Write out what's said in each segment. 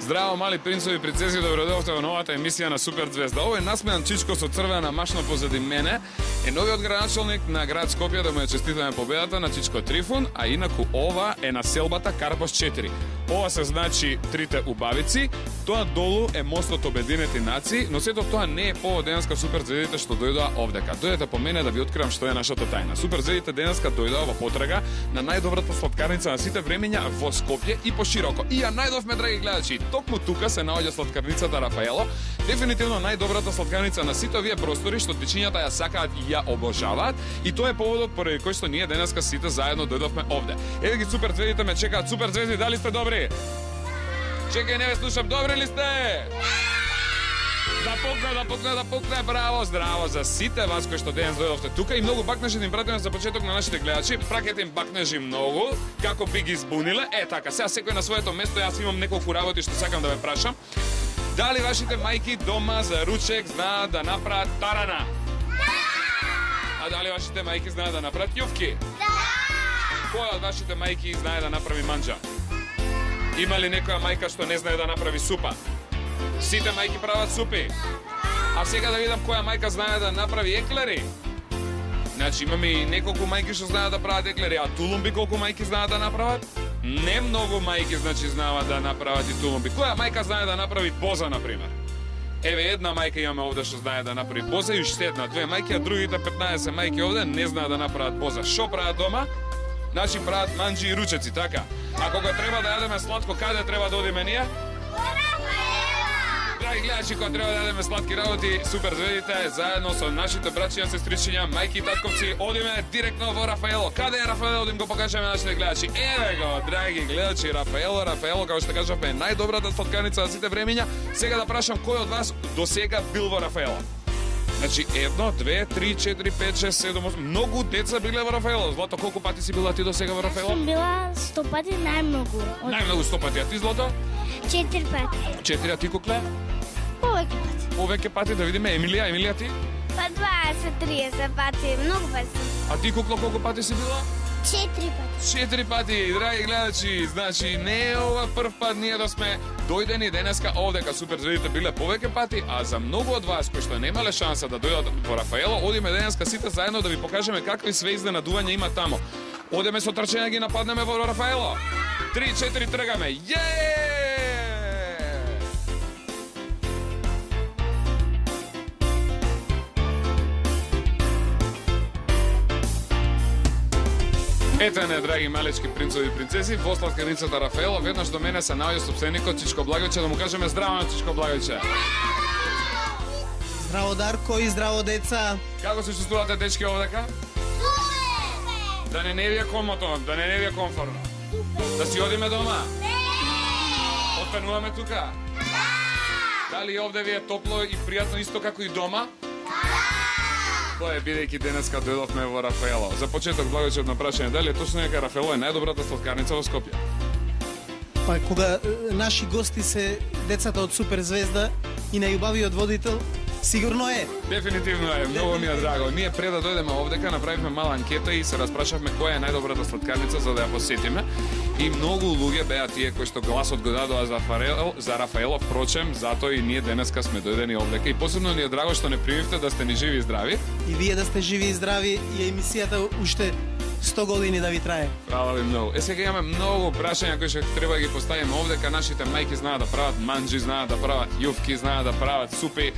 Здраво, мали принцови и принцеси, добродојавте во новата емисија на Супер Звезда. Овој насмеан чичко со црвена машна позади мене е новиот градоначалник на град Скопје, да му ја честитаме победата на Чичко Трифун, а инаку ова е населбата Карпош 4. Ова се значи трите убавици, тоа долу е мостот Обединети нации, но сето тоа не е повод денеска Супер Звездите што дојдоа овдека. Дојдете по мене да ви откривам што е нашата тајна. Супер Звездите денеска дојдоа во потрага на најдобрата сладкарница на сите времења во Скопје и пошироко. И ја најдовме, драги гледачи, токму тука се наоѓа сладкарницата Рафаело, дефинитивно најдобрата сладкарница на сите овие простори што двичињата ја сакаат и ја обожаваат, и тоа е поводот поради кој што ние денеска сите заедно дојдовме овде. Еве ги Супер Звездите ме чекаат. Супер Звезди, дали сте добри? Чекај, не ве слушам, добри ли сте? Да пукне, браво, здраво за сите вас кои што денес дојдовте тука и многу бакнежи да им пратиме за почеток на нашите гледачи. Пракете им бакнежи многу, како би ги збуниле. Така, сега секој на своето место, јас имам неколку работи што сакам да ве прашам. Дали вашите мајки дома за ручек знаат да направат тарана? Да! А дали вашите мајки знаат да направат јувки? Да! Која од вашите мајки знае да направи манџа? Има ли некоја мајка што не знае да направи супа? Сите мајки прават супи. А сега да видам која мајка знае да направи еклери. Значи имаме и неколку мајки што знаат да прават еклери, а тулумби колку мајки знаат да направат? Не многу мајки значи знаат да направат и тулумби. Која мајка знае да направи боза, например? Еве една мајка имаме овде што знае да направи боза и уште една, две мајки, а другите 15 мајки овде не знаат да направат боза. Што прават дома? Значи прават манџи и ручеци, така. А кога треба да јадеме сладко, каде треба да одиме ние? Драги гледачи, кога треба да јадеме сладки работи, Супер Звездите, заедно со нашите браќиња, сестричиња, мајки и татковци, одиме директно во Рафаело. Каде е Рафаело? Одим го покажеме нашите гледачи. Еве го, драги гледачи, Рафаело, како што кажавме, е најдобрата сладкарница на сите времења. Сега да прашам кој од вас до сега бил во Рафаело? Значи, 1, 2, 3, 4, 5, 6, 7, 8... Многу деца биле во Рафаело. Злато, колку пати си била ти до сега во Рафаело? Сум била 100 пати, најмногу. Најмногу 100 пати. А ти, Злато? 4 пати. 4, а ти, Кукле? Повеќе пати. Повеќе пати, да видиме. Емилија ти? Па 20-30 пати, многу пати. А ти, Кукло, колку пати си била? 4 пати. 4 пати, драги гледачи. Значи, не е ова прв пат ние да сме дојдени денеска овдека. Супер Звездите биле повеќе пати, а за многу од вас кои што немале шанса да дојдат во Рафаело, одиме денеска сите заедно да ви покажеме какви све изненадувања има тамо. Одеме со трчање ги нападнеме во Рафаело. 3-4 тргаме. Ете не, драги малечки принцови и принцеси, во сладкарницата Рафаело, веднаш до мене се наоѓа собственикот Чичко Благојче, да му кажеме здраво на Чичко Благојче. Здраво, Дарко, и здраво, деца. Како се чувствувате, дечки, овдека? Да не ви е комотно, да не ви е комфортно. Да си одиме дома? Не! Остануваме тука? Да! Дали овде ви е топло и пријатно исто како и дома? Тоа е бидејќи денеска дојдовме во Рафаело. За почеток, Благојче, на прашање, дали е точно дека Рафаело е најдобрата сладкарница во Скопје? Па кога наши гости се децата од Супер Звезда и најубавиот водител, сигурно е. Дефинитивно е, многу ми е драго. Ние пред да дојдеме овдека направивме мала анкета и се распрашавме која е најдобрата сладкарница за да ја посетиме. И многу луѓе беа тие кои што гласот го дадоа за Рафаело, впрочем, затоа и ние денеска сме дојдени овдека и посебно ни е драго што не примивте да сте ни живи и здрави. И вие да сте живи и здрави и емисијата уште 100 години да ви трае. Фала ви многу. Сега имаме многу прашања кои што треба да ги поставиме овдека. Нашите мајки знаат да прават манџи, знаат да прават јувки, знаат да прават супи.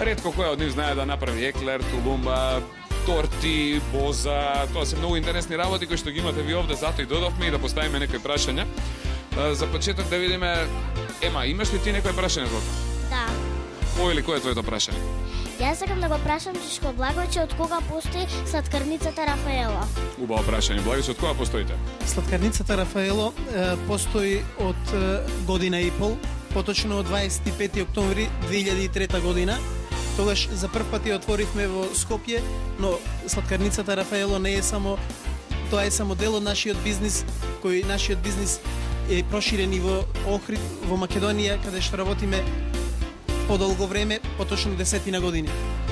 Ретко кој од нив знае да направи еклер, тулумба, торти, боза. Тоа се многу интересни работи кои што ги имате ви овде, затоа и додовме и да поставиме некои прашања. За почеток да видиме, Ема, имаш ли ти некој прашање, Злата? Да. Кој е твоето прашање? Јас сакам да го прашам Чичко Благојче од кога постои сладкарницата Рафаело. Убаво прашање. Благојче, од кога постоите? Сладкарницата Рафаело постои од година и пол, поточно од 25 октомври 2003 година. Тогаш за прв пат ја отворивме во Скопје, но сладкарницата Рафаело не е само, тоа е само дел од нашиот бизнис, кој нашиот бизнис е проширен и во Охрид, во Македонија, каде што работиме подолго време, поточно 10 години.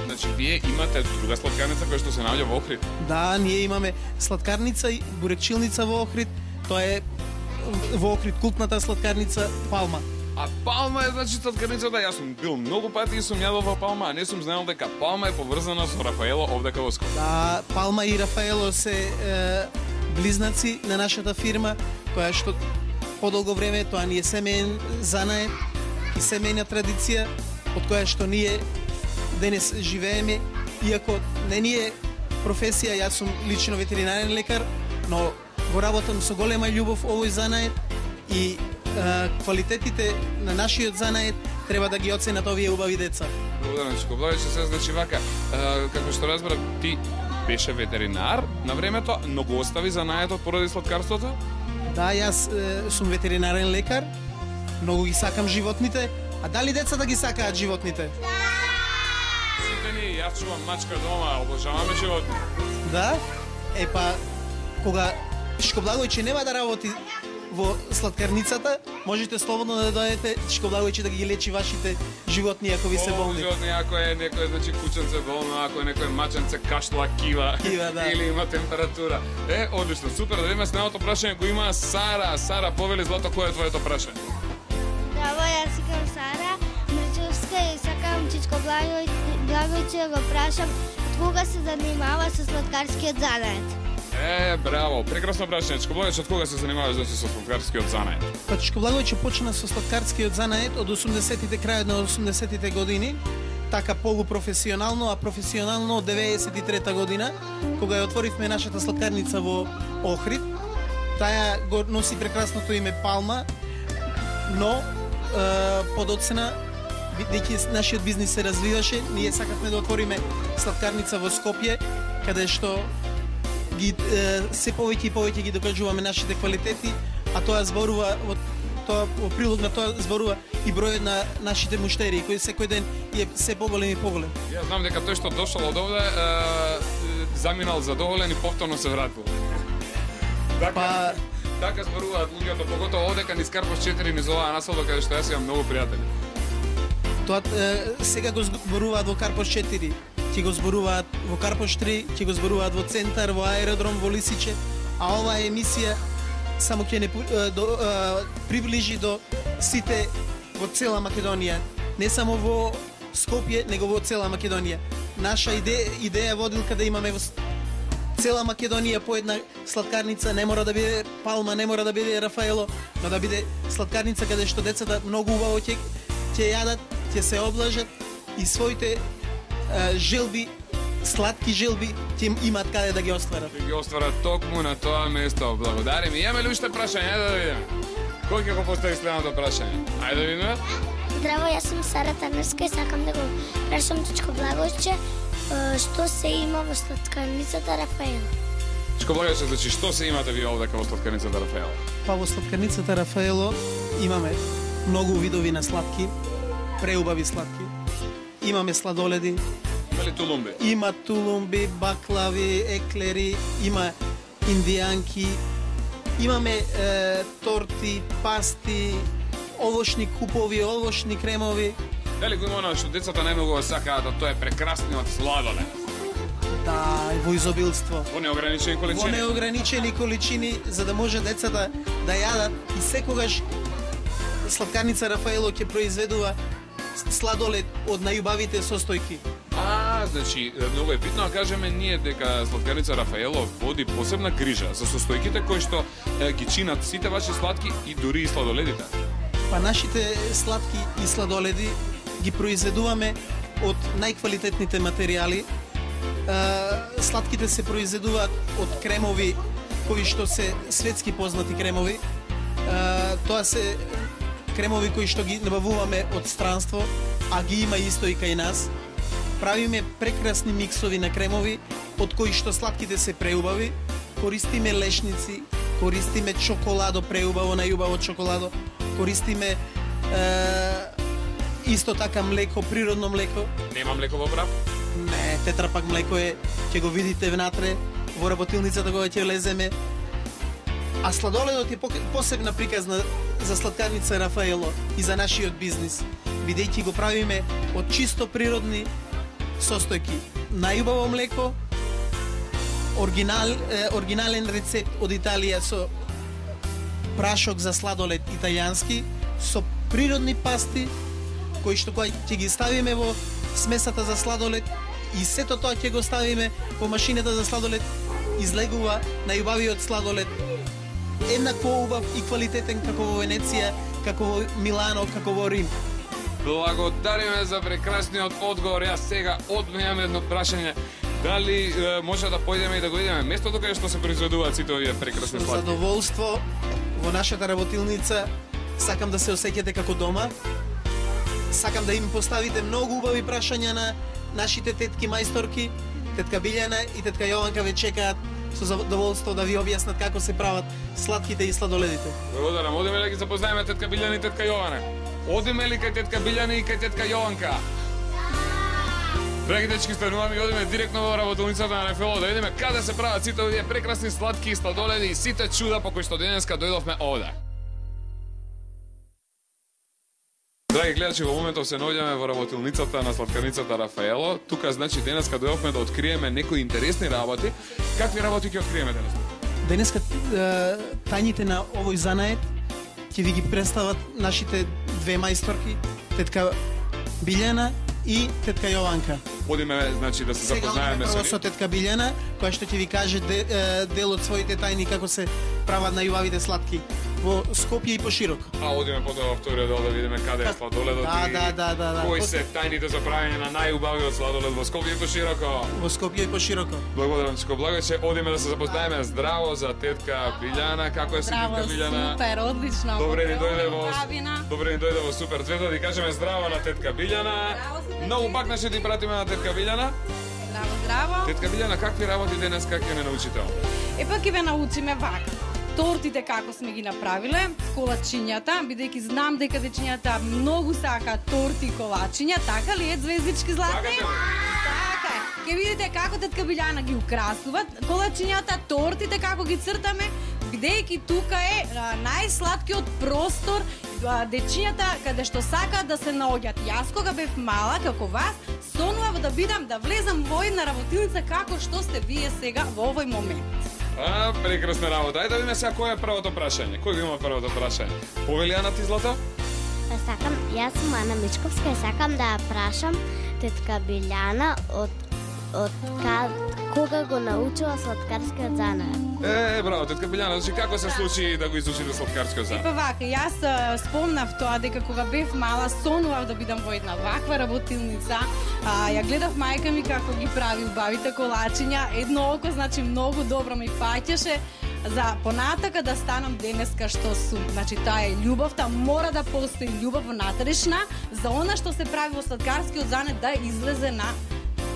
Значи, вие имате друга сладкарница која што се наоѓа во Охрид? Да, ние имаме сладкарница и бурекчилница во Охрид. Тоа е во Охрид култната сладкарница Палма. А Палма е значи сладкарницата, јас сум бил многу пати и сум јадол во Палма, а не сум знаел дека Палма е поврзана со Рафаело овдека во Скопје. Да, Палма и Рафаело се близнаци на нашата фирма, која што подолго време тоа ни е семеен занает и семејна традиција од која што ние денес живееме, иако не ни е професија, јас сум лично ветеринарен лекар, но го работам со голема љубов овој занает и квалитетите на нашиот занает треба да ги оценат овие убави деца. Благодарам, Чичко. Благодарам, че се значи вака. Како што разбрав, ти беше ветеринар на времето, но го остави занаетот поради сладкарството? Да, јас сум ветеринарен лекар, многу ги сакам животните, а дали децата ги сакаат животните? Сите ни, јас чувам мачка дома, обожаваме животни. Да? Епа, кога Чичко Благојче нема да работи во сладкарницата, можете слободно да дојдете Чичко Благојче да ги лечи вашите животни ако ви се болни. Животни, ако е некој, значи, кученце болно, ако е некој маченце кашла, кива, да. или има температура. Одлично, супер, да видиме следното прашање го има Сара. Сара, повели злато, кој е твоето прашање? Здраво, јас сакам Сара Мрчевска и сакам Чичко Благојче го прашам кога се занимава со сладкарскиот занает. Браво, прекрасно прашање. Чичко Благојче, од кога се занимаваш значи со сладкарскиот занает? Па Чичко Благојче почна со сладкарскиот занает од 80-тите, крајот на 80-тите години, така полупрофесионално, а професионално од 93-та година, кога ја отворивме нашата сладкарница во Охрид. Таа го носи прекрасното име Палма, но подоцна, бидејќи нашиот бизнис се развиваше, ние сакавме да отвориме сладкарница во Скопје, каде што ги се повеќе и повеќе ги докажуваме нашите квалитети, а тоа зборува во прилог на тоа зборува и бројот на нашите муштери кои секој ден е се поголем и поголем. Јас знам дека тој што дошол од овде заминал задоволен и повторно се вратил. Така зборуваат луѓето, поготово овдека низ Карпош 4 низ оваа населба каде што јас имам многу пријатели. Тоа сега го зборуваат во Карпош 4, ќе го зборуваат во Карпош 3, ќе го зборуваат во Центар, во Аеродром, во Лисиче, а оваа емисија само ќе не приближи до сите во цела Македонија, не само во Скопје, него во цела Македонија. Наша идеја водилка да имаме во цела Македонија по една сладкарница, не мора да биде Палма, не мора да биде Рафаело, но да биде сладкарница каде што децата многу убаво ќе јадат, ќе се облажат и своите желби, сладки желби ќе имаат каде да ги остварат. Да ги остварат токму на тоа место. Благодарим. Имаме ли уште прашање? Ајде да видиме. Кој ќе го постави следното прашање? Ајде да видиме. Здраво, јас сум Сара Таневска и сакам да го прашам Чичко Благојче што се има во сладкарницата Рафаело. Чичко Благојче, значи што се имате ви овдека во сладкарницата Рафаело? Па во сладкарницата Рафаело имаме многу видови на сладки, преубави сладки. Имаме сладоледи. Има ли тулумби? Има тулумби, баклави, еклери, има индијанки, имаме торти, пасти, овошни купови, овошни кремови. Дали го има што децата најмногу го сакаат, а тоа е прекрасниот сладолед? Да, во изобилство. Во неограничени количини? Во неограничени количини, за да може децата да јадат и секогаш сладкарница Рафаело ќе произведува сладолед од најубавите состојки. Значи, многу е битно да кажеме ние дека сладкарница Рафаело води посебна грижа за состојките кои што ги чинат сите ваши сладки и дури и сладоледите. Па нашите сладки и сладоледи ги произведуваме од најквалитетните материјали. Сладките се произведуваат од кремови кои што се светски познати кремови. Тоа се кремови кои што ги набавуваме од странство, а ги има исто и кај нас. Правиме прекрасни миксови на кремови, од кои што сладките се преубави. Користиме лешници, користиме чоколадо преубаво, најубаво чоколадо. Користиме исто така млеко, природно млеко. Нема млеко во прав? Не, тетрапак млеко е, ќе го видите внатре, во работилницата кога ќе влеземе. А сладоледот е посебна приказна за сладкарница Рафаело и за нашиот бизнис, бидејќи го правиме од чисто природни состојки. Најубаво млеко, оригинален рецепт од Италија со прашок за сладолед италијански, со природни пасти кои што кога ќе ги ставиме во смесата за сладолед и сето тоа ќе го ставиме во машината за сладолед, излегува најубавиот сладолед, еднакво убав и квалитетен како во Венеција, како во Милано, како во Рим. Благодариме за прекрасниот одговор. Јас сега одмејам едно прашање. Дали може да појдеме и да го идеме местото каде што се произведуваат сите овие прекрасни сладки? Задоволство во нашата работилница. Сакам да се осеќате како дома. Сакам да им поставите многу убави прашања на нашите тетки мајсторки. Тетка Билјана и тетка Јованка ве чекаат со задоволство да ви објаснат како се прават сладките и сладоледите. Благодарам. Одиме ли да ги запознаеме тетка Билјана и тетка Јована? Одиме ли кај тетка Билјана и кај тетка Јованка? Драги дечки, стануваме и одиме директно во работилницата на РФЛ да видиме каде се прават сите овие прекрасни сладки и сладоледи и сите чуда по кои што денеска дојдовме овде. Драги гледачи, во моментов се наоѓаме во работилницата на сладкарницата Рафаело. Тука значи денеска дојдовме да откриеме некои интересни работи. Какви работи ќе откриеме денеска? Денеска тајните на овој занает ќе ви ги представат нашите две мајсторки, тетка Билјана и тетка Јованка. Одиме значи да се запознаеме прво со тетка Билјана, која што ќе ви каже дел од своите тајни како се прават најубавите сладки во Скопје и пошироко. А одиме потоа во вториот дел да видиме каде е сладоледот Да. кои се тајните за правење на најубавиот сладолед во Скопје и пошироко. Во Скопје и пошироко. Благодарам ти, благојче. Одиме да се запознаеме. Здраво за тетка Билјана. Како е си тетка Билјана? Супер, одлично. Добре ни дојде во супер цвета да кажеме здраво на тетка Билјана. Многу пак ще ти пратиме на тетка Билјана. Здраво. Тетка Билјана, какви работи денес как ќе не научите? Епак ќе ве научиме вака. Тортите како сме ги направиле, колачињата, бидејќи знам дека дечињата многу сака торти и колачиња, така ли е, звездички златни? Така е. Ќе видите како тетка Билјана ги украсува колачињата, тортите како ги цртаме, бидејќи тука е најсладкиот простор дечињата каде што сакаат да се наоѓаат. Јас кога бев мала како вас, сонував да бидам да влезам во една работилница како што сте вие сега во овој момент. Прекрасна работа. Ајде да видиме сега кој е првото прашање. Кој го има првото прашање? Повели Ана ти, Злато? Јас сум Ана Мичковска и сакам да ја прашам тетка Билјана од кога го научила сладкарскиот занает. Браво, тетка Билјана, значи како се случи да го изучите сладкарскиот занает? Епа вака, јас спомнав тоа дека кога бев мала сонував да бидам во една ваква работилница. Ја гледав мајка ми како ги прави убавите колачиња. Едно око, значи многу добро ми фаќаше за понатака да станам денеска што сум. Значи таа е љубовта, мора да постои љубов внатрешна за она што се прави во сладкарскиот занет да излезе на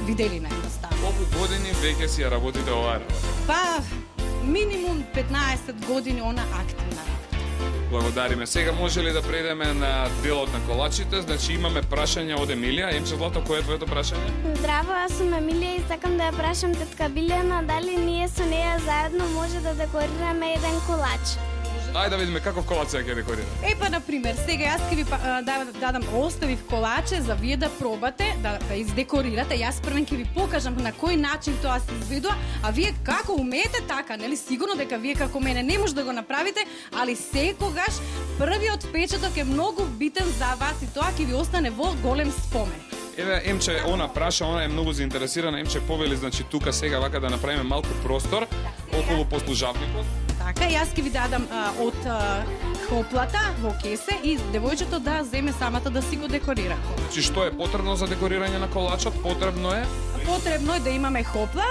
виделина едноставно. Колку години веќе си ја работите оваа работа? Па, минимум 15 години она активна работа. Благодариме. Сега може ли да предеме на делот на колачите? Значи имаме прашање од Емилија. Емче Злато, кој е твоето прашање? Здраво, јас сум Емилија и сакам да ја прашам тетка Билјана дали ние со неја заедно може да декорираме еден колач. Ајде да видиме каков колач ќе декорира. Епа, например, сега јас ќе ви дадам оставив колаче за вие да пробате, да издекорирате. Јас првен ќе ви покажам на кој начин тоа се изведува, а вие како умеете така, нели? Сигурно дека вие како мене не може да го направите, али секогаш првиот впечаток е многу битен за вас и тоа ќе ви остане во голем спомен. Еве, Емче, она праша, она е многу заинтересирана. Емче повели, значи, тука сега вака да направиме малку простор околу послужавникот. Така, јас ќе ви дадам од хоплата во кесе и девојчето да земе самата да си го декорира. Значи, што е потребно за декорирање на колачот? Потребно е да имаме хопла,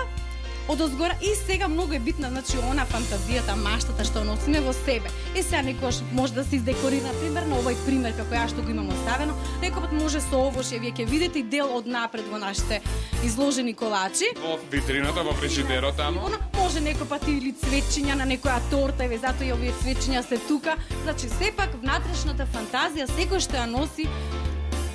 одозгора и сега многу е битна, значи, она фантазијата, маштата што носиме во себе. И сега некојаш може да се издекорира, например, на овој пример како ја што го имам оставено, некој пат може со овоше, вие ќе видите и дел од напред во нашите изложени колачи. Во витрината, во фрижидерот таму. Може некој пат или цвечиња на некоја торта, еве затоа и овие цвечиња се тука. Значи сепак внатрешната фантазија секој што ја носи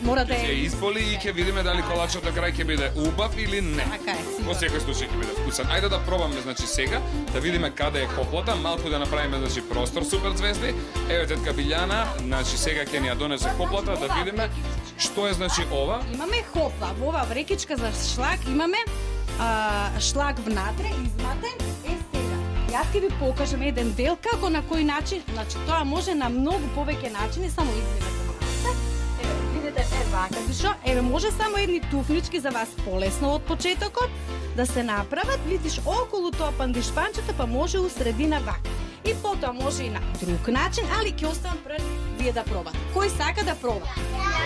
мора да е изполи и ќе видиме дали колачот на крај ќе биде убав или не. Така е, сигурно. Во секој случај ќе биде вкусен. Ајде да пробаме, значи сега, да видиме каде е хоплата, малку да направиме, значи, простор супер звезди. Еве тетка Билјана, значи сега ќе ни ја донесе хоплата да видиме што е, значи, ова. Имаме хопла, во оваа врекичка за шлак имаме шлак внатре, изматен. Сега, јас ќе ви покажам еден дел како на кој начин, значи тоа може на многу повеќе начини, само извинете. вака душо, еве може само едни туфнички за вас полесно од почетокот да се направат, видиш околу тоа пандишпанчето, па може у средина вака. И потоа може и на друг начин, али ќе оставам пред вие да пробате. Кој сака да проба?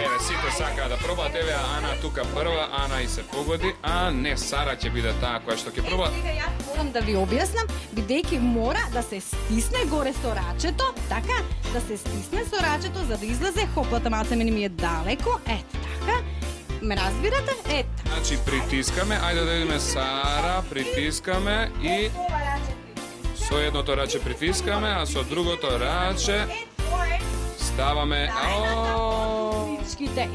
Еве, сите сакаа да пробаат, еве Ана тука прва, Ана и се погоди, а не, Сара ќе биде таа која што ќе проба. Сега јас морам да ви објаснам, бидејќи мора да се стисне горе со рачето, така, да се стисне со рачето за да излезе хоплата, малце ми е далеко, ето така. Ме разбирате? Ето. Значи притискаме, ајде да видиме Сара, притискаме и со едното раче притискаме, а со другото раче ставаме.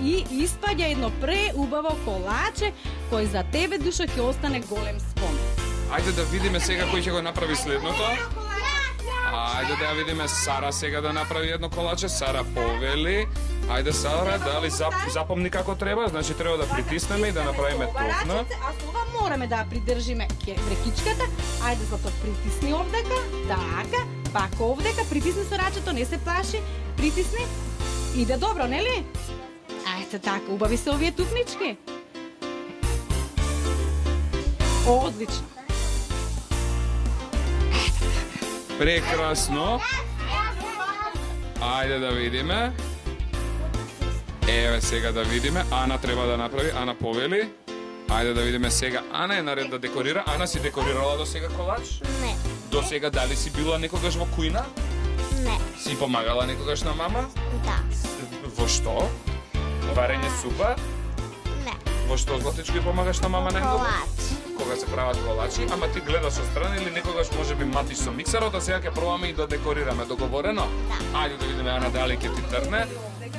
И испаѓа едно преубаво колаче кој за тебе, Душо, ќе остане голем спомен. Ајде да видиме сега кој ќе го направи следното. Ајде да ја видиме Сара сега да направи едно колаче. Сара повели. Ајде Сара, дали запомни како треба? Значи треба да притиснеме и да направиме топна. А со ова мораме да придржиме брекичката. Ајде затоа притисни овдека, така, пак овдека, притисни со рачето, не се плаши, притисни. Иде добро, нели? Ајде така, убави се овие тупнички. Одлично. Прекрасно. Ајде да видиме. Еве сега да видиме. Ана треба да направи. Ана повели. Ајде да видиме сега. Ана е наред да декорира. Ана си декорирала до сега колач? Не. До сега дали си била некогаш во кујна? Не. Си помагала некогаш на мама? Да. Во што? Варење супа? Не. Во што, Златичко, помагаш на мама најмногу? Колач. Кога се прават колачи, ама ти гледаш со страна или некогаш може би матиш со миксерот, а сега ќе пробаме и да декорираме. Договорено? Да. Ајде да видиме, Ана, дали ќе ти трне.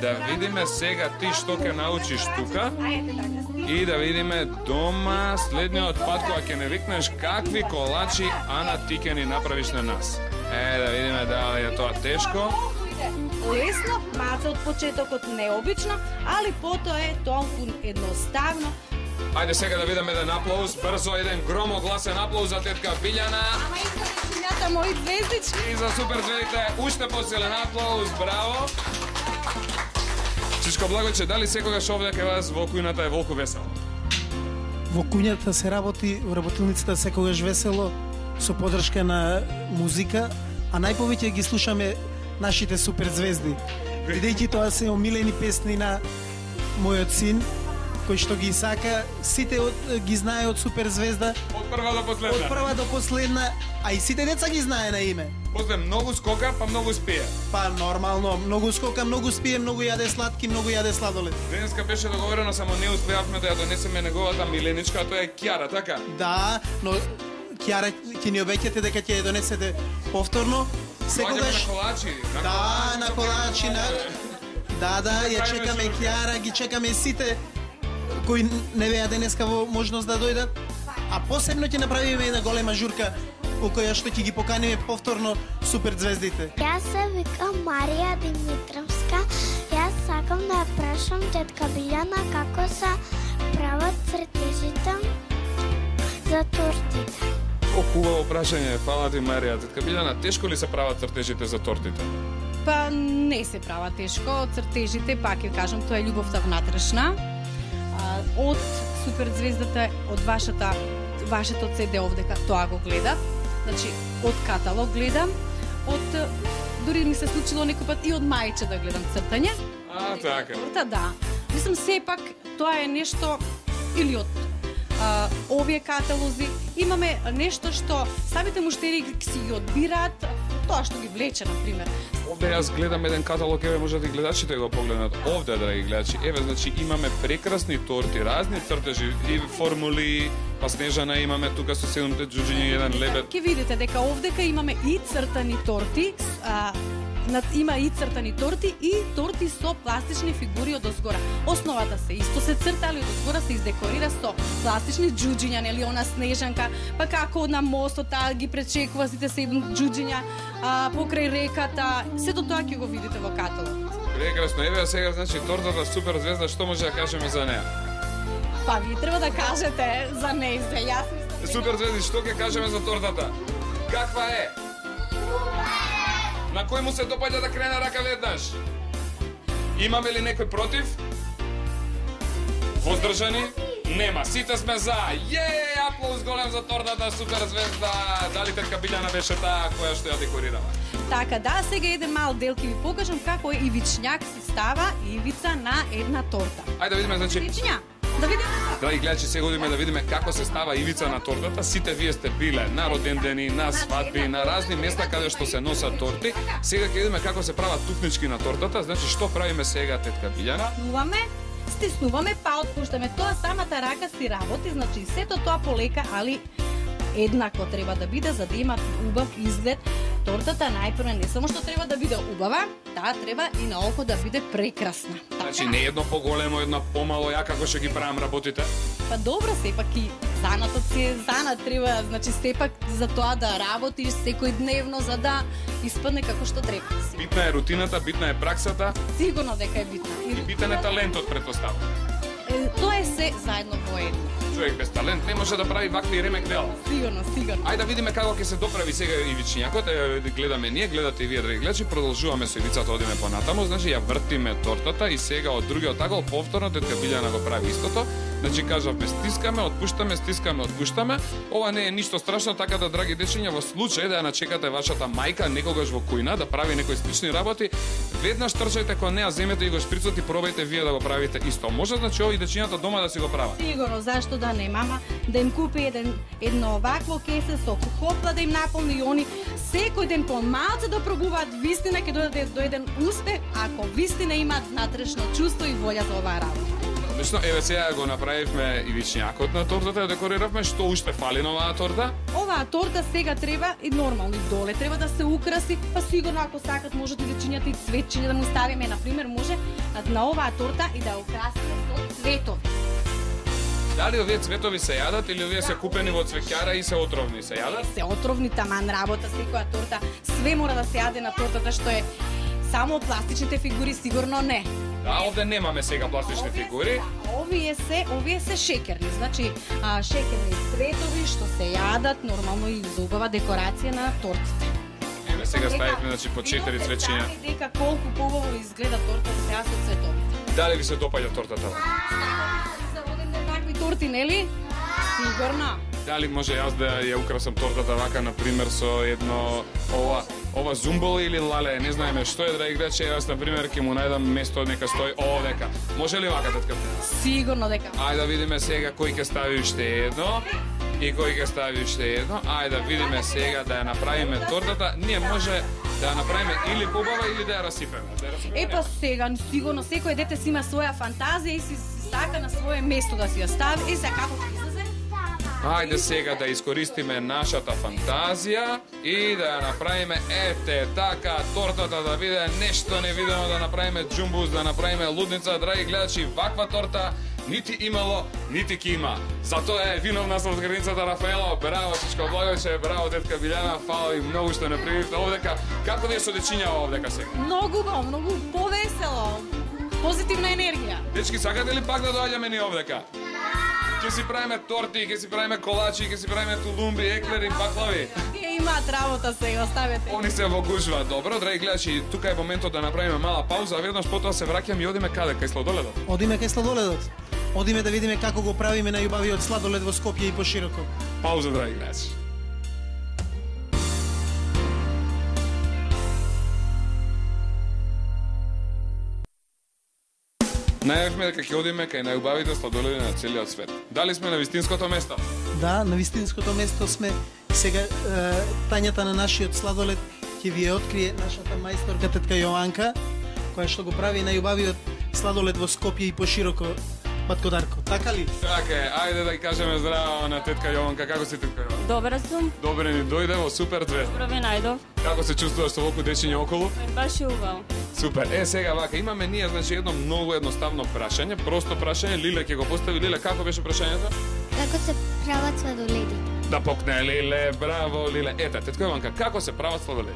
Да видиме сега ти што ќе научиш тука. И да видиме дома следниот пат кога ќе не викнеш какви колачи, Ана, ти ќе ни направиш на нас. Да видиме дали е тоа тешко. Лесно, малце од почетокот необично, али потоа е толку едноставно. Ајде сега да видиме еден аплауз, брзо еден громогласен аплауз за тетка Билјана. Ама и за дечињата мои звездички. И за супер звездите, уште посилен аплауз, браво. Чичко Благојче, дали секогаш овде кај вас во кујната е волку весело? Во куњата се работи, во работилницата секогаш весело, со подршка на музика, а најповеќе ги слушаме нашите суперзвезди. Бидејќи тоа се омилени песни на мојот син, кој што ги сака, сите ги знае од суперзвезда. Од прва до последна. Од прва до последна, а и сите деца ги знае на име. После многу скока, па многу спие. Па нормално, многу скока, многу спие, многу јаде сладки, многу јаде сладолед. Денеска беше договорено, само не успеавме да ја донесеме неговата миленичка, тоа е Кјара, така? Да, но Кјара ќе ни обеќате дека ќе ја донесете повторно. Секогаш на колачи. Да, на колачи, на... Да, ја чекаме Кјара, ги чекаме сите кои не беа денеска во можност да дојдат. А посебно ќе направиме една голема журка во која што ќе ги поканиме повторно суперзвездите. Јас се викам Марија Димитровска. Јас сакам да ја прашам тетка Билјана како се прават цртежите за тортите. Хубаво прашање, фала ти Марија. Тетка Билјана, тешко ли се прават цртежите за тортите? Па не се права тешко, цртежите, пак ја кажам, тоа е љубовта внатрешна. Од суперзвездата, од вашето CD овдека, тоа го гледав. Значи, од каталог гледам, дури ми се случило некој пат и од мајче да гледам цртање. Така. Да. Мислам, сепак, тоа е нешто, или од овие каталози, имаме нешто што самите муштери си ги одбираат, тоа што ги влече, например. Овде јас гледам еден каталог, еве можат и гледачите да го погледнат. Овде, драги гледачи, еве, значи имаме прекрасни торти, разни цртежи, и формули, па Снежана имаме тука со 7 џуџиња и еден лебед. Ке видите дека овдека имаме и цртани торти, има и цртани торти и торти со пластични фигури од озгора. Основата се исто се црта, али од озгора се издекорира со пластични џуџиња, нели она Снежанка, па како на мостот ги пречекува сите 7 џуџиња покрај реката. Сето тоа ќе го видите во каталог. Прекрасно, еве сега значи тортата суперзвезда, што може да кажеме за неа? Па ви треба да кажете за неј, за јас мислам. Суперзвезди, што ќе кажеме за тортата? Каква е? На кој му се допаѓа да крене рака веднаш? Имаме ли некој против? Воздржани? Нема. Сите сме за. Аплауз голем за тортата, супер звезда. Дали тетка Билјана беше таа која што ја декорирава? Така да, сега еден мал дел ќе ви покажам како е ивичњак се става ивица на една торта. Ајде да видиме, значи... Ивичња, да видиме. Драги гледачи, сега одиме да видиме како се става ивица на тортата. Сите вие сте биле на родендени, на свадби, на разни места каде што се носат торти. Сега ќе видиме како се прават туфнички на тортата. Значи, што правиме сега, тетка Билјана? Стиснуваме, па отпуштаме. Тоа самата рака си работи, значи сето тоа полека, али еднакво треба да биде за да има убав изглед. Тортата најпрво не само што треба да биде убава, таа треба и на око да биде прекрасна. Значи не едно поголемо, едно помало, ја како ќе ги правам работите? Па добро, сепак и занатот си е занат, треба, значи сепак за тоа да работиш секојдневно за да испадне како што треба. Битна е рутината, битна е праксата. Сигурно дека е битна. И битен е талентот, претпоставам. Тоа е се заедно во едно. Човек без талент не може да прави вакви ремек дела. Сигурно. Ајде да видиме како ќе се доправи сега ивичњакот. Гледаме ние, гледате и вие, драги гледачи, продолжуваме со ивицата, одиме понатаму. Значи ја вртиме тортата и сега од другиот агол повторно тетка Билјана го прави истото. Значи кажавме стискаме, отпуштаме, стискаме, отпуштаме. Ова не е ништо страшно, така да, драги дечиња, во случај да ја начекате вашата мајка некогаш во кујна да прави некои слични работи, веднаш трчајте кон неа, земете и го шприцот и пробајте вие да го правите исто. Може, значи, овие дечињата дома да си го прават? Сигурно, зашто да не, мама, да им купи едно овакво кесе со хопла да им наполни и они секој ден по малце да пробуваат, вистина ќе дојдат до еден успех ако вистина имаат внатрешно чувство и волја за оваа работа. Одлично, еве сега го направивме ивичњакот на тортата, ја декориравме, што уште фали на оваа торта? Оваа торта сега треба и нормално и доле треба да се украси, па сигурно ако сакат можете дечињата и цветчиња да му ставиме, на пример, може на оваа торта и да ја украсиме со цветови. Дали овие цветови се јадат или овие се купени во цвеќара и се отровни? Се јадат? Се отровни, таман работа, секоја торта, све мора да се јаде на тортата, што е само пластичните фигури сигурно не. Да, овде немаме сега пластични фигури. Овие се шекерни, значи шекерни цветови што се јадат нормално и за убава декорација на тортите. Еве сега ставивме значи по 4 цвечиња. Дека колку поубаво изгледа тортата сега со цветовите. Дали ви се допаѓа тортата? Торти, нели? Сигурно. Дали може јас да ја украсам тортата вака, на пример, со едно ова зумбола или лале, не знаеме што е, драги гледачи, јас на пример ќе му најдам место нека стои овдека. Може ли вака, тетка? Сигурно дека. Ајде да видиме сега кој ќе стави уште едно и кој ќе стави уште едно. Ајде да видиме сега да ја направиме тортата. Ние може да ја направиме или побава или да ја расипеме. Епа сега, сигурно секој дете си има своја фантазија и си сака на свое место да си ја стави и сега како ќе излезе? Ајде сега да искористиме нашата фантазија и да ја направиме ете така тортата да биде нешто невидено, да направиме џумбус, да направиме лудница, драги гледачи, ваква торта нити имало, нити ки има. Затоа е виновна сладкарницата Рафаела. Браво, Чичко Благојче, браво, тетка Билјана, фала и многу што не прививте овдека. Како ви е со дечиња овдека сега? Многу повесело. Позитивна енергија. Дечки, сакате ли пак да доаѓаме ни овдека? Ќе си правиме торти, ќе си правиме колачи, ќе си правиме тулумби, еклери, баклави. Тие имаат работа сега, оставете. Они се во гужва. Добро, драги гледачи, тука е моментот да направиме мала пауза, а веднаш потоа се враќаме и одиме каде? Кај сладоледот? Одиме кај сладоледот. Одиме да видиме како го правиме најубавиот сладолед во Скопје и пошироко. Пауза, драги гледачи. Најавивме дека ќе одиме кај најубавите сладоледи на целиот свет. Дали сме на вистинското место? Да, на вистинското место сме. Сега тањата на нашиот сладолед ќе ви ја открие нашата мајсторка тетка Јованка, која што го прави најубавиот сладолед во Скопје и пошироко. Батко Дарко, така ли? Така е, ајде да ја кажеме здраво на тетка Јованка. Како си, тетка Јованка? Добра сум. Добре ни дојде во супер звезда. Добро ве најдов. Како се чувствуваш со волку дечиња околу? Баш е убаво. Супер. Сега вака, имаме ние значи едно многу едноставно прашање, просто прашање. Лиле ќе го постави. Лиле, како беше прашањето? Како се прават сладоледи? Да покне Лиле, браво Лиле. Ете, тетка Јованка, како се прават сладоледи?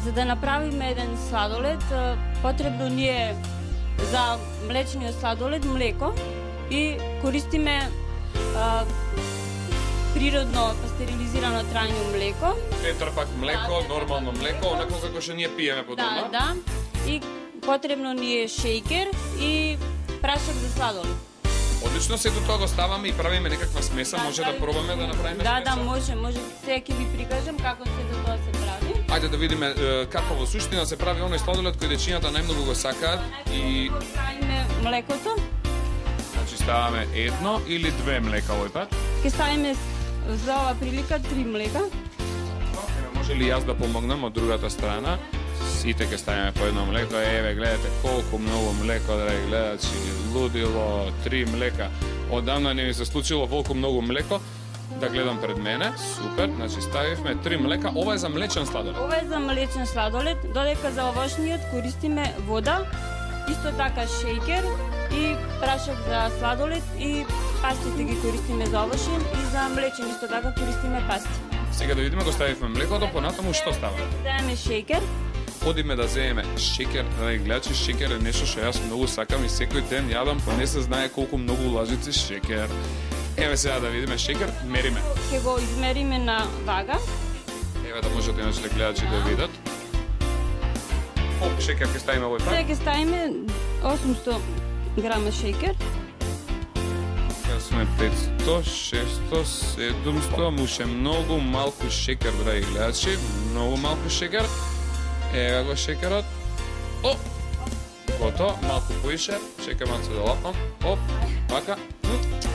За да направиме еден сладолед, потребно ни е за млечниот сладолед млеко и користиме природно пастерилизирано трајно млеко. Петар пак млеко, нормално млеко, онако како што ние пиеме по дома. Да. И потребно ни е шејкер и прашак за сладолед. Одлично, сето тоа го ставаме и правиме некаква смеса, може да пробаме да направиме Да, смеса? може. Сега ќе ви прикажам како сето тоа се прави. Ајде да видиме како во суштина се прави оној сладолед кој дечињата најмногу го сакаат и Ставиме млекото. значи ставаме едно или две млека овој пат. Ќе ставиме за ова прилика 3 млека. Може ли јас да помогнам од другата страна? Сите ќе ставиме по едно млеко. Еве, гледате колку многу млеко, драги гледачи, лудило, 3 млека. Одамна не ми се случило волку многу млеко да гледам пред мене. Супер, значи ставивме 3 млека. Ова е за млечен сладолед. Ова е за млечен сладолед, додека за овошниот користиме вода, исто така шејкер и прашок за сладолед и пастите ги користиме за овошен и за млечен исто така користиме пасти. Сега да видиме, го ставивме млекото, понатаму што става? Ставиме шејкер. Одиме да земеме шеќер, драги гледачи, шеќер е нешто што јас многу сакам и секој ден јадам, па не се знае колку многу лажици шеќер. Еве сега да видиме шеќер, мериме. Ќе го измериме на вага. Еве да можете иначе гледачи да видат. Колку шеќер ќе ставиме овој пат? Сега ќе ставиме 800 грама шејкер. Сега сме 500, 600, 700, муше многу малку шеќер, драги гледачи, многу малку шеќер. Еве го шеќерот. Оп! Готово, малку поише, чекам да се долапам. Оп, така.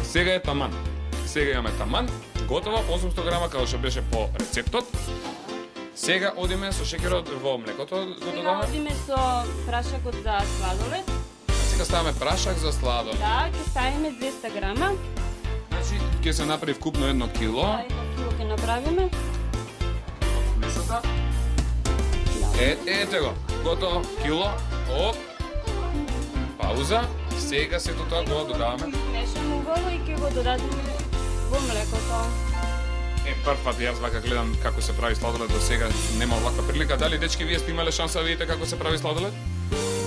Сега е таман. Сега имаме таман, готово, 800 грама како што беше по рецептот. Сега одиме со шеќерот во млекото, го Сега додаваме. одиме со прашакот за сладолед. Сега ставаме прашак за сладо. Да, ќе ставиме 200 грама. Значи, ќе се направи вкупно 1 кило. Да, 1 кило ќе направиме. Месата. Ете го, готово, кило. Оп. Пауза. Сега сето тоа го додаваме. Смешаме убаво и ќе го додадеме во млекото. Прв пат јас вака гледам како се прави сладолед до сега, нема ваква прилика. Дали дечки вие сте имале шанса да видите како се прави сладолед?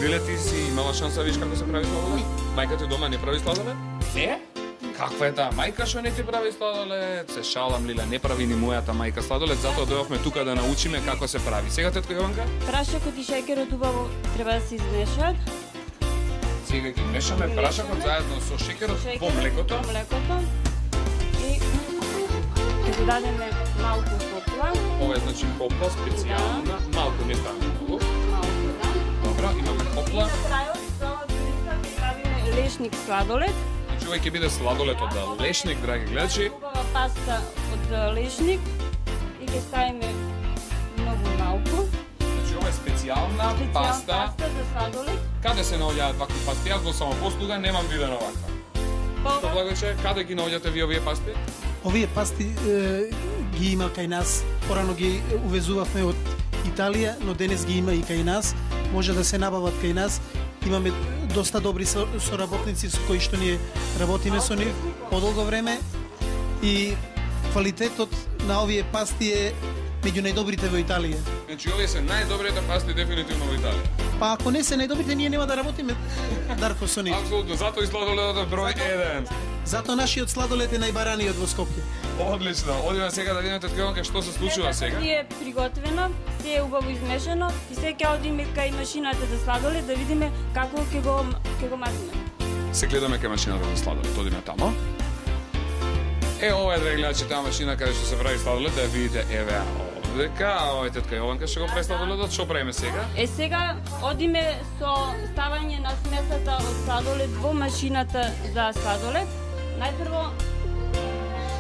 Биле ти си имала шанса да видиш како се прави сладолед? Мајка ти дома не прави сладолед? Не? Каква е таа мајка што не ти прави сладолед? Се шалам, Лиле, не прави ни мојата мајка сладолед, затоа дојавме тука да научиме како се прави. Сега тетко Јованка? Прашакот и шеќерот убаво треба да се измешаат. Сега ги мешаме прашакот заедно со шеќерот во млекото. Во млекото. И ќе додадеме малку попла. Ова е значи попла специјална, малку не става многу. Малку, да. Добро, имаме попла. На крајот за ова прилика ќе правиме лешник сладолед. Значи ова ќе биде сладолед од лешник, драги гледачи. Убава паста од лешник и ќе ставиме многу малку. Значи ова е специјална паста. Паста за сладолед. Каде се наоѓаат вакви пасти? Јас во самопослуга немам видено ваква. Што Благоче, каде ги наоѓате ви овие пасти? Овие пасти ги има кај нас. Порано ги увезувавме од Италија, но денес ги има и кај нас. Може да се набават кај нас. Имаме доста добри соработници со кои што ние работиме со нив подолго време и квалитетот на овие пасти е меѓу најдобрите во Италија. Значи овие се најдобрите пасти дефинитивно во Италија. Па ако не се најдобрите, ние нема да работиме, Дарко, со нив. Апсолутно, затоа и сладоледот е број 1. Затоа нашиот сладолед е најбараниот во Скопје. Одлично. Одиме сега да видиме теткаванка што се случува сега. Се е приготвено, се е убаво измешано и сега ќе одиме кај машината за сладолед да видиме како ќе го мазиме. Се гледаме кај машината за сладолед, одиме тамо. Ова е, драги гледачи, таа машина каде што се прави сладолед, да ја видите, еве, овдека, ова е тетка Јованка што го прави сладоледот, што правиме сега? Сега одиме со ставање на смесата од сладолед во машината за сладолед. Најпрво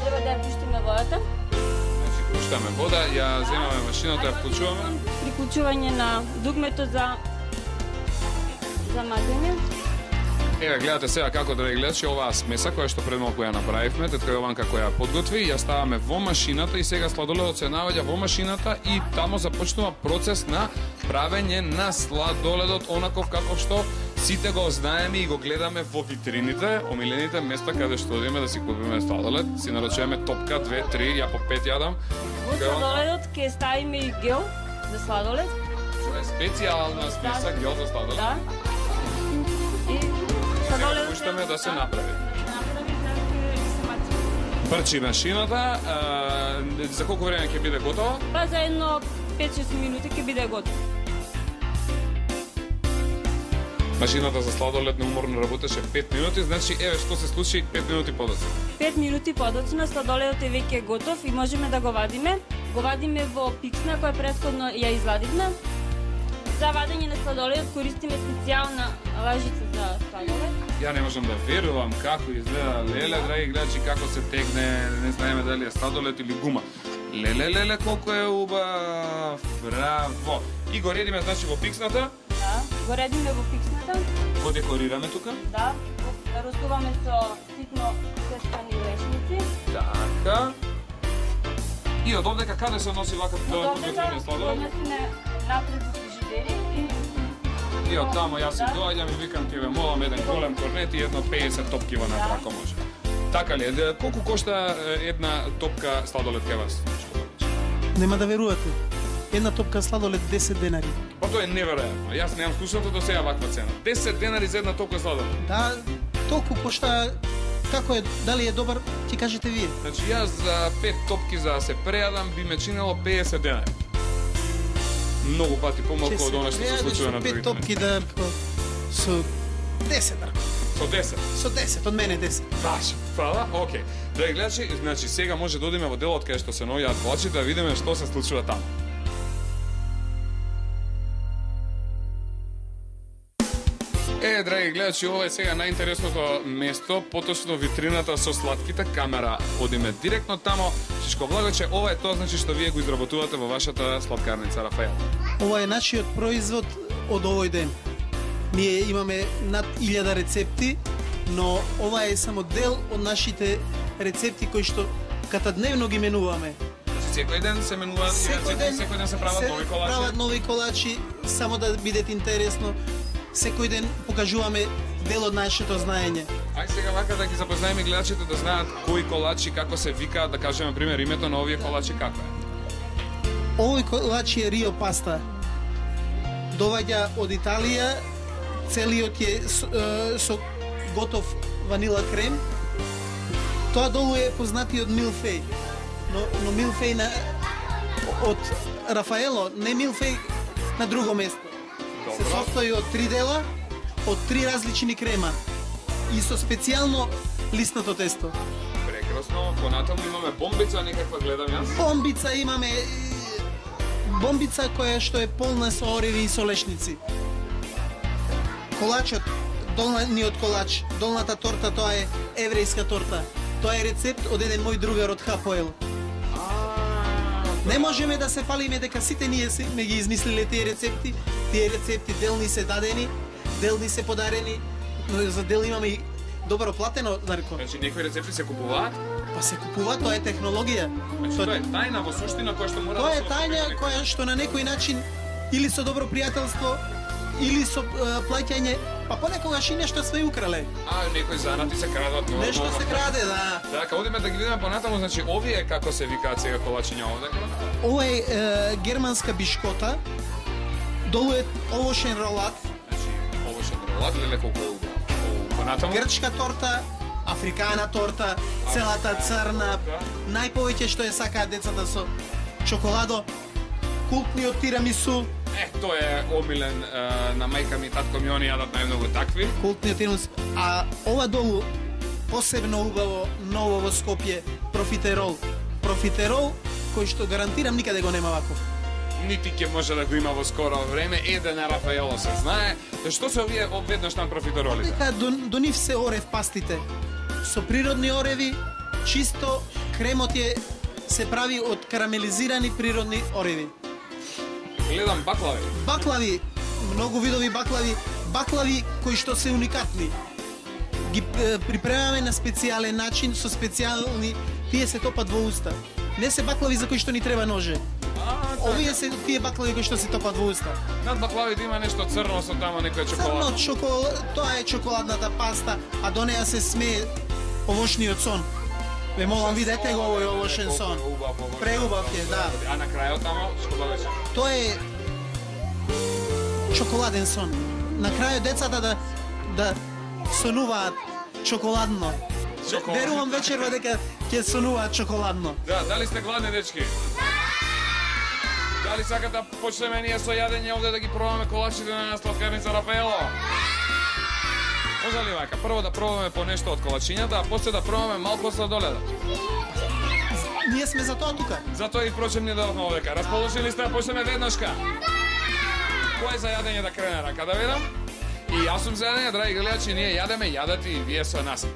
треба да ја пуштиме водата. Значи, пуштаме вода, ја земаме машината, ја вклучуваме. Приклучување на дугмето за мазење. Еве, гледате сега како да гледачи оваа смеса која што пред малку ја направивме, тетка Јованка која ја подготви, ја ставаме во машината и сега сладоледот се наоѓа во машината и тамо започнува процес на правење на сладоледот онаков каков што сите го знаеме и го гледаме во витрините, омилените места каде што одиме да си купиме сладолед, си нарачуваме топка 2, 3, ја по 5 јадам. Во сладоледот ќе ставиме и гел за сладолед. Тоа е специјална смеса гел за сладолед. Да. И сладоледот пуштаме да се направи. Направи да се маци. Прчи машината, за колку време ќе биде готово? Па за едно 5-6 минути ќе биде готово. Машината за сладолед неуморно работеше 5 минути, значи еве што се случи 5 минути подоцна. 5 минути подоцна сладоледот е веќе готов и можеме да го вадиме. Го вадиме во пиксна која претходно ја извадивме. За вадење на сладоледот користиме специјална лажица за сладолед. Ја не можам да верувам како изгледа леле, драги гледачи, како се тегне, не знаеме дали е сладолед или гума. Леле, колку е убав, браво! И го редиме, значи, во пиксната? Да, го редиме во пиксната. Го декорираме тука? Да, го росуваме со ситно сечкани лешници. Така. И од овдека каде се носи вака приготвениот сладолед? Носиме напред во фрижидери и од тамо јас си доаѓам и викам ќе ве молам еден голем корнет и едно 50 топки во напред, ако може. Така ли е? Колку кошта една топка сладолед кај вас? Нема да верувате. Една топка сладолед 10 денари. Па тоа е неверојатно. Јас немам слушнато до сега ваква цена. 10 денари за една топка сладолед. Да, толку кошта. Како е, дали е добар, ќе кажете вие. Значи јас за 5 топки за да се прејадам би ме чинело 50 денари. Многу пати помалку од она што се случува на другите. 5 топки да со 10 дрко. Со 10? Со 10, од мене 10. Баш, фала, окей. Драги гледачи, значи сега може да одиме во делот кај што се наоѓаат колачите да видиме што се случува таму. Драги гледачи, ова е сега најинтересното место, поточно витрината со сладките камера. Одиме директно тамо. Шишко Благоче, ова е тоа значи што вие го изработувате во вашата сладкарница Рафаел. Ова е нашиот производ од овој ден. Ние имаме над 1000 рецепти, но ова е само дел од нашите рецепти кои што катадневно ги менуваме. Секој ден се менуваат рецепти, секој ден се прават нови колачи. Прават нови колачи, само да бидете интересно. Секој ден покажуваме дел од нашето знаење. Ај сега вака да ги запознаеме гледачите да знаат кои колачи, како се викаат, да кажеме пример името на овие колачи како е. Овој колачи е Рио паста. Доваѓа од Италија, целиот е со готов ванила крем. Тоа долу е познатиот милфеј. Но милфеј од Рафаело, не милфеј на друго место. Се состои од 3 дела, од 3 различни крема и со специјално лиснато тесто. Прекрасно, понатаму имаме бомбица, некаква гледам јас. Бомбица која што е полна со ореви и со лешници. Колачот, долниот колач, долната торта, тоа е еврејска торта. Тоа е рецепт од еден мој другар од Хапоел. Не можеме да се фалиме дека сите ние сме ги измислиле тие рецепти. Тие рецепти делни се дадени, делни се подарени, но за дел имаме и добро платено, Дарко. Значи некои рецепти се купуваат? Па се купуваат, тоа е технологија. Значи тоа е тајна во суштина која што мора тоа да се е тајна која што на некој начин или со добро пријателство, или со плаќање, па понекогаш и нешто све украле. Некои занати се крадат, но нешто се краде, да. Така, одиме да ги видиме понатаму, значи овие како се викаат сега колачиња овде? Ова е германска бишкота. Долу е овошен ролат. Значи, овошен ролат, леле колку е понатаму? Грчка торта, африкана торта, целата црна. Најповеќе што е сакаат децата со чоколадо. Култниот тирамису. Тоа е омилен на мајка ми и татко ми, они јадат најмногу такви. Култниот тирамису. А ова долу посебно убаво, ново во Скопје, профитерол. Профитерол кој што гарантирам никаде го нема ваков. Нити ќе може да го има во скоро време, еден на Рафаело се знае. Што се овие веднаш там профитеролите? Дека до нив се орев пастите. Со природни ореви, чисто кремот се прави од карамелизирани природни ореви. Гледам баклави. Баклави, многу видови баклави, баклави кои што се уникатни. Ги припремаме на специјален начин, со специјални, тие се топат во уста. Не се баклави за кои што ни треба ноже. Овие се тие баклави кои што се топат во уста. Над баклавите има нешто црно со тамо некоја чоколада. Црно тоа е чоколадната паста, а до неа се смее овошниот сон. Ве молам, видете го овој овошен сон. Преубав е, да. А на крајот тамо што беше? Тоа е чоколаден сон. На крајот децата да сонуваат чоколадно. Верувам вечерва дека ќе сонуваат чоколадно. Да, дали сте гладни, дечки? Дали сакате да почнеме ние со јадење овде да ги пробаме колачите на сладкарница Рафаело? Може ли вака? Прво да пробаме по нешто од колачињата, а после да пробаме малку од сладоледот. Ние сме за тоа тука. Затоа и прочем не дадовме овдека. Расположени сте да почнеме веднашка? Кој е за јадење да крене рака да видам? И јас сум за јадење, драги гледачи, ние јадеме, јадете и вие со нас.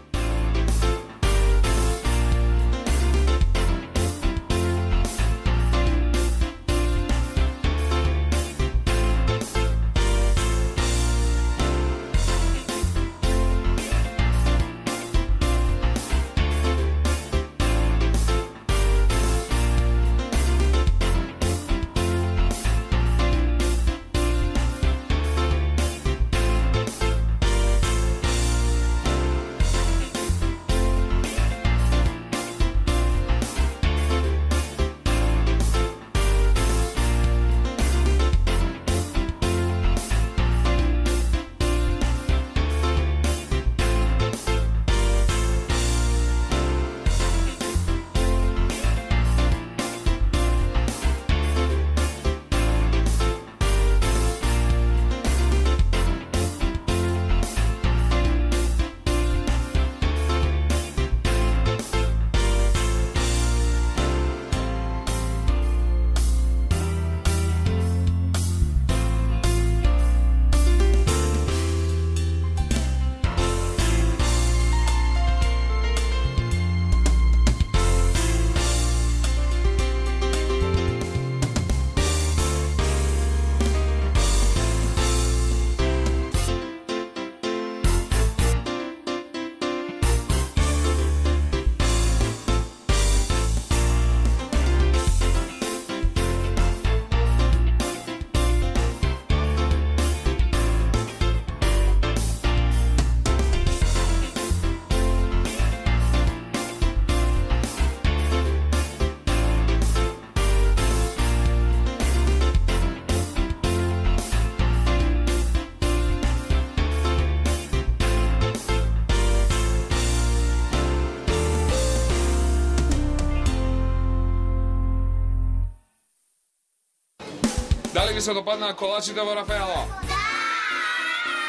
Дали ви се допаднаа колачите во Рафаело? Да!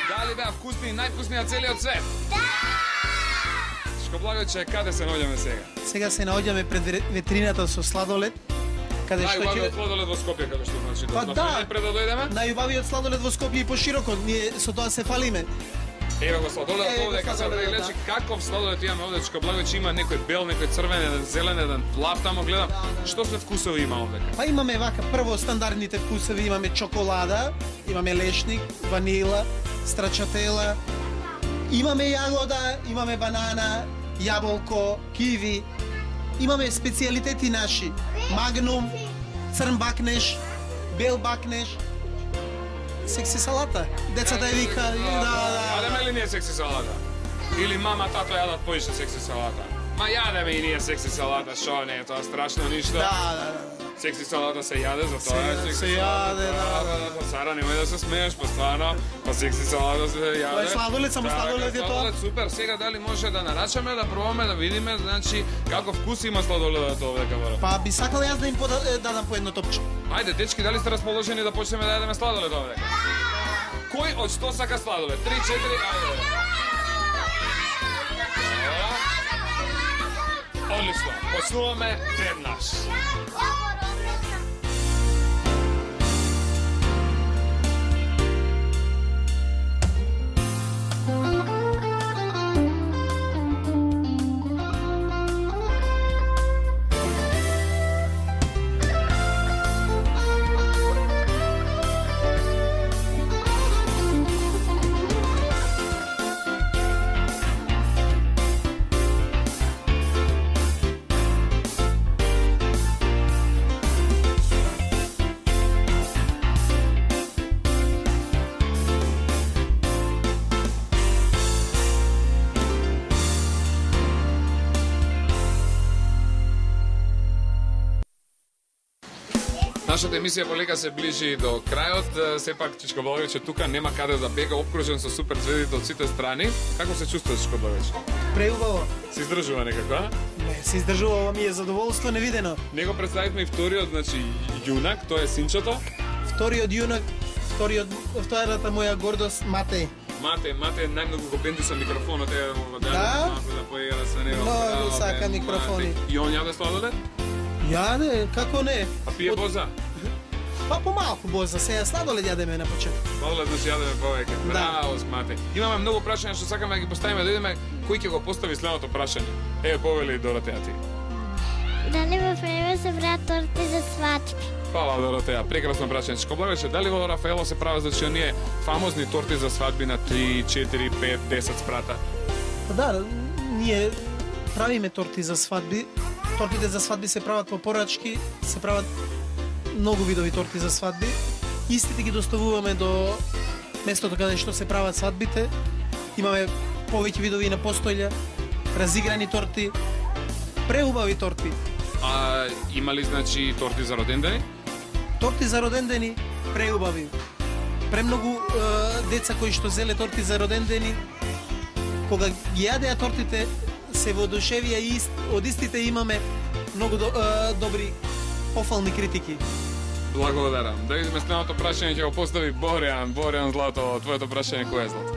Дали беа вкусни и највкусни на целиот свет? Да! Шко Благојче, каде се наоѓаме сега? Сега се наоѓаме пред ветрината со сладолед. Каде што најубавиот сладолед во Скопје, каде што значи Па да, пред да дојдеме? Најубавиот сладолед во Скопје и пошироко, ние со тоа се фалиме. Ево го сладоледот овде, сега да гледачи каков сладолед имаме овде, Шко Благојче има некој бел, некој црвен, еден зелен, еден плав, тамо гледам. Што се вкусови има овде? Па имаме вака, прво стандардните вкусови, имаме чоколада, имаме лешник, ванила, страчатела, имаме јагода, имаме банана, јаболко, киви. Имаме специјалитети наши, магнум, црн бакнеш, бел бакнеш, секси салата. Децата ја вика, да. Јадеме ли ние секси салата? Или мама, тато јадат поише секси салата? Ма јадеме и ние секси салата, шо не е тоа страшно ништо? Да. Секси салата се јаде, за тоа е секси се јаде, салата. Па Сара, немој да се смееш, па стварно, па секси салата се јаде. Тоа е сладолед, само сладолед е тоа. Сладолед, супер. Сега дали може да нарачаме, да пробаме, да видиме, значи, каков вкус има сладоледот овде кај. Па би сакал јас да им дадам по едно топче. Ајде, дечки, дали сте расположени да почнеме да јадеме сладолед овде? Кој од 100 сака сладолед? 3, 4, ајде. Одлично, почнуваме веднаш. Нашата емисија полека се ближи до крајот, сепак Чичко Благојче тука нема каде да бега, обкружен со супер звездите од сите страни. Како се чувствуваш, Чичко Благојче? Преубаво. Се издржува некако, а? Не, се издржува, ова ми е задоволство невидено. Него представивме и вториот, значи, јунак, тоа е синчото. Вториот јунак, втората моја гордост, Матеј. Мате најмногу го бенди со микрофонот, Да? да поигра со него. Многу сака микрофони. И он јаде сладолед? Јаде, како не? А пие боза? Па помалку боза, сега сладолед јадеме на почеток. Сладолед значи јадеме повеќе. Да. Браво, Смате. Имаме многу прашања што сакаме да ги поставиме, да видиме кој ќе го постави следното прашање. Повели Доротеја ти. Дали во време се прават торти за свадби? Фала, Доротеја, прекрасно прашање. Шко Благојче, дали во Рафаело се прават значи оние фамозни торти за свадби на 3, 4, 5, 10 спрата? Да, ние правиме торти за свадби. Тортите за свадби се прават по порачки, се прават многу видови торти за свадби. Истите ги доставуваме до местото каде што се прават свадбите. Имаме повеќе видови на постојлја, разиграни торти, преубави торти. А има ли значи торти за родендени? Торти за родендени преубави. Премногу деца кои што зеле торти за родендени, кога ги јадеа тортите, се воодушевија и од истите имаме многу добри пофални критики. Благодарам. Да видиме следното прашање ќе го постави Боријан. Боријан, Злато, твоето прашање кој е, Злато?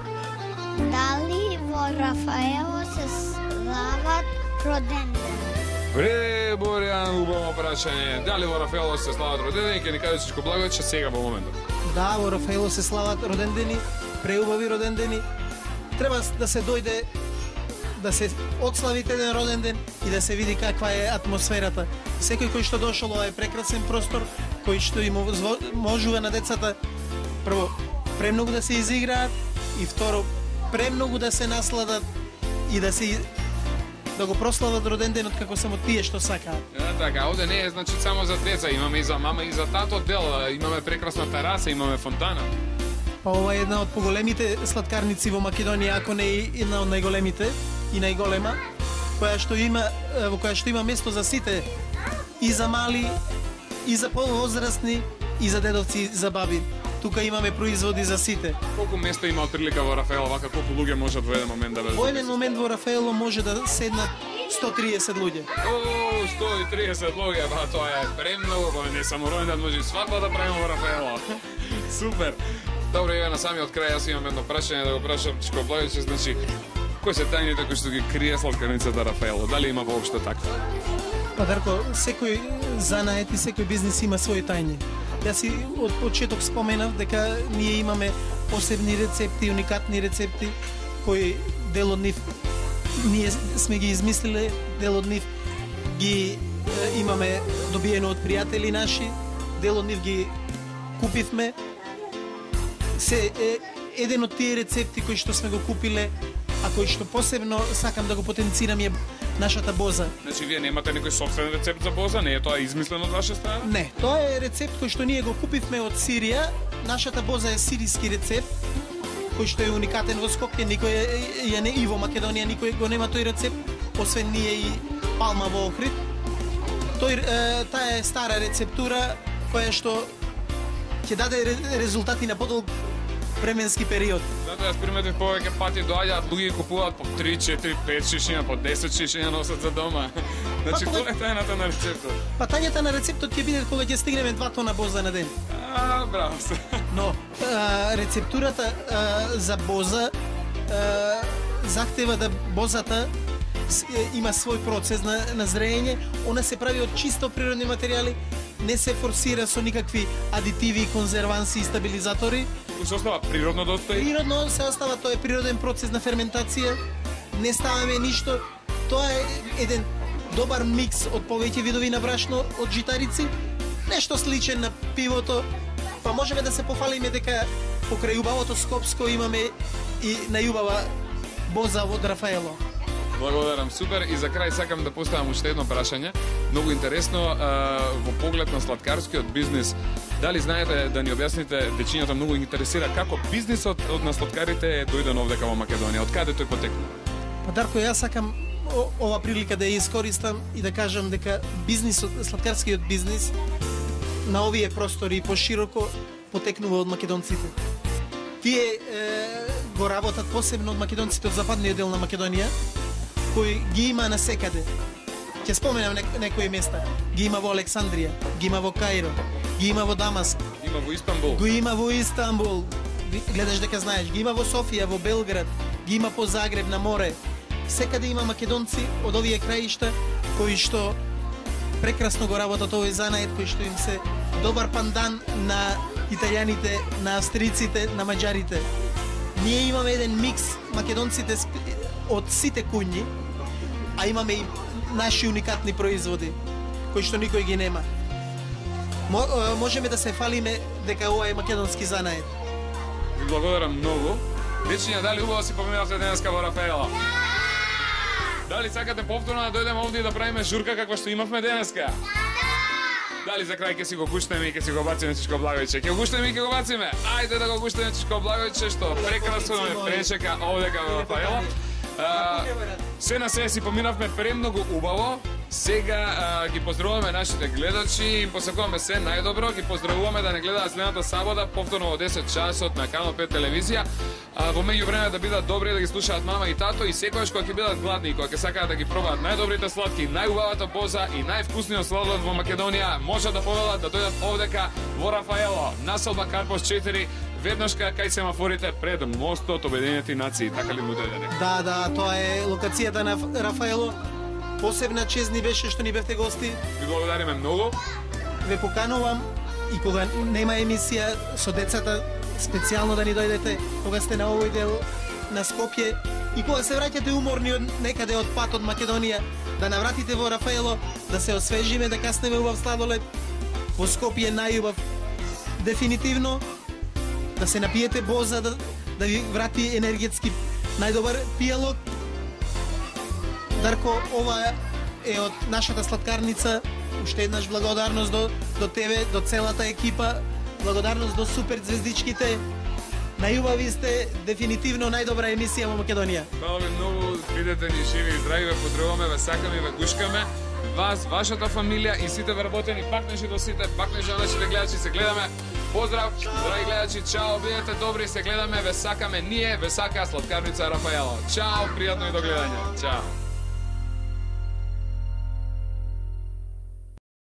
Дали во Рафаело се слават родендени? Бре, Боријан, убаво прашање. Дали во Рафаело се слават родендени? Ќе ни кажеш Шко Благојче сега во моментот. Да, во Рафаело се слават родендени, преубави родендени. Треба да се дојде да се отслави еден роден ден и да се види каква е атмосферата. Секој кој што дошол ова е прекрасен простор, кој што им можува на децата прво премногу да се изиграат и второ премногу да се насладат и да го прослават роден денот како само тие што сакаат. Така, овде не е значи само за деца, имаме и за мама и за тато дел, имаме прекрасна тераса, имаме фонтана. Па ова е една од поголемите сладкарници во Македонија, ако не и една од најголемите и најголема, во која што има место за сите, и за мали, и за повозрастни, и за дедовци, и за баби. Тука имаме производи за сите. Колку место има отприлика во Рафаело, вака колку луѓе можат во еден момент да Во еден момент во Рафаело може да седнат 130 луѓе. О, 130 луѓе, ба тоа е премногу, па не само ројндан, може и свадба да правиме во Рафаело. Супер. Добро, еве на самиот крај јас имам едно прашање да го прашам Шко Благојче, значи кои се тајните кои што ги крие сладкарницата Рафаело? Дали има воопшто таква? Па Дарко, секој занает и секој бизнис има своји тајни. Јас и од почеток споменав дека ние имаме посебни рецепти, уникатни рецепти кои дел од нив ние сме ги измислиле, дел од нив ги имаме добиено од пријатели наши, дел од нив ги купивме. Еден од тие рецепти кои што сме го купиле, а кои што посебно сакам да го потенцирам е нашата боза. Значи вие немате некој собствен рецепт за боза, не е тоа измислено од ваша страна? Не, тоа е рецепт кој што ние го купивме од Сирија. Нашата боза е сириски рецепт, кој што е уникатен во Скопје, никој и во Македонија никој го нема тој рецепт, освен ние и Палма во Охрид. Таа е стара рецептура која што ќе даде резултати на подолг временски период. Затоа јас приметив повеќе пати доаѓаат луѓе и купуваат по 3, 4, 5 шишиња, по 10 шишиња носат за дома. Значи тоа е тајната на рецептот. Па тајната на рецептот ќе биде кога ќе стигнеме 2 тона боза на ден. Браво. Но рецептурата за боза захтева да бозата има свој процес на зреење, она се прави од чисто природни материјали, не се форсира со никакви адитиви, конзерванси и стабилизатори. Се остава природно да остои? Природно се остава, тоа е природен процес на ферментација, не ставаме ништо. Тоа е еден добар микс од повеќе видови на брашно, од житарици, нешто сличен на пивото, па можеме да се пофалиме дека покрај убавото Скопско имаме и најубава боза од Рафаело. Благодарам, супер. И за крај сакам да поставам уште едно прашање. Многу интересно, во поглед на сладкарскиот бизнис, дали знаете да ни објасните, дечињата многу интересира како бизнисот на сладкарите е дојден овде во Македонија, од каде тој потекнува? Па Дарко, јас сакам ова прилика да ја искористам и да кажам дека сладкарскиот бизнис на овие простори и пошироко потекнува од македонците. Тие го работат посебно од македонците од западниот дел на Македонија, кој ги има насекаде. Ќе споменам некои места. Ги има во Александрија, ги има во Каиро, ги има во Дамаск, Има во Истанбул. го има во Истанбул, гледаш дека знаеш. Ги има во Софија, во Белград, ги има по Загреб на море. Секаде има македонци од овие краишта кои што прекрасно го работат овој занаед, кои што им се добар пандан на италијаните, на австриците, на маđарите. Ние имаме еден микс македонците од сите куњи, а имаме и наши уникатни производи кои што никој ги нема. Можеме да се фалиме дека ова е македонски занаед. Ви благодарам многу. Дечиња, дали убаво си поминавте денеска во Рафаело? Дали сакате повторно да дојдеме овде и да правиме журка каква што имавме денеска? Дали за крај ќе си го гуштеме и ќе си го бациме Чичко Благојче? Ќе го гуштеме и ќе го бациме? Ајде да го гуштеме Чичко Благојче, што прекрасно ме пречека овдека во Рафаело. Се на се си поминавме премногу убаво. Сега ги поздравуваме нашите гледачи и им посакуваме се најдобро. Ги поздравуваме да не гледаат следната сабота повторно во 10 часот на Канал 5 телевизија. Во меѓувреме да бидат добри, да ги слушаат мама и тато и секогаш кога ќе бидат гладни и кога ќе сакаат да ги пробаат најдобрите сладки, најубавата боза и највкусниот сладолед во Македонија, може да повелат да дојдат овдека во Рафаело, населба Карпос 4, веднашка кај семафорите пред мостот Обединети нации. Така ли му дојде? Да, тоа е локацијата на Рафаело. Посебна чест ни беше што ни бевте гости. Ви благодариме многу. Ве поканувам и кога нема емисија со децата, специјално да ни дојдете кога сте на овој дел на Скопје и кога се враќате уморни од некаде од пат од Македонија, да навратите во Рафаело, да се освежиме, да каснеме убав сладолед. Во Скопје најубав дефинитивно, да се напиете боза, да ви врати енергетски најдобар пијалок. Дарко, ова е од нашата сладкарница. Уште еднаш благодарност до тебе, до целата екипа. Благодарност до супер звездичките. Најубави сте, дефинитивно најдобра емисија во Македонија. Хвала ви многу, бидете ни живи и здрави, ве поздравуваме, ве сакаме, ве гушкаме. Вас, вашата фамилија и сите вработени, пакнежи до сите, пакнежи на нашите гледачи, се гледаме. Поздрав, драги гледачи, чао, бидете добри, се гледаме, ве сакаме ние, ве сака сладкарница Рафаело. Чао, пријатно и до гледање. Чао.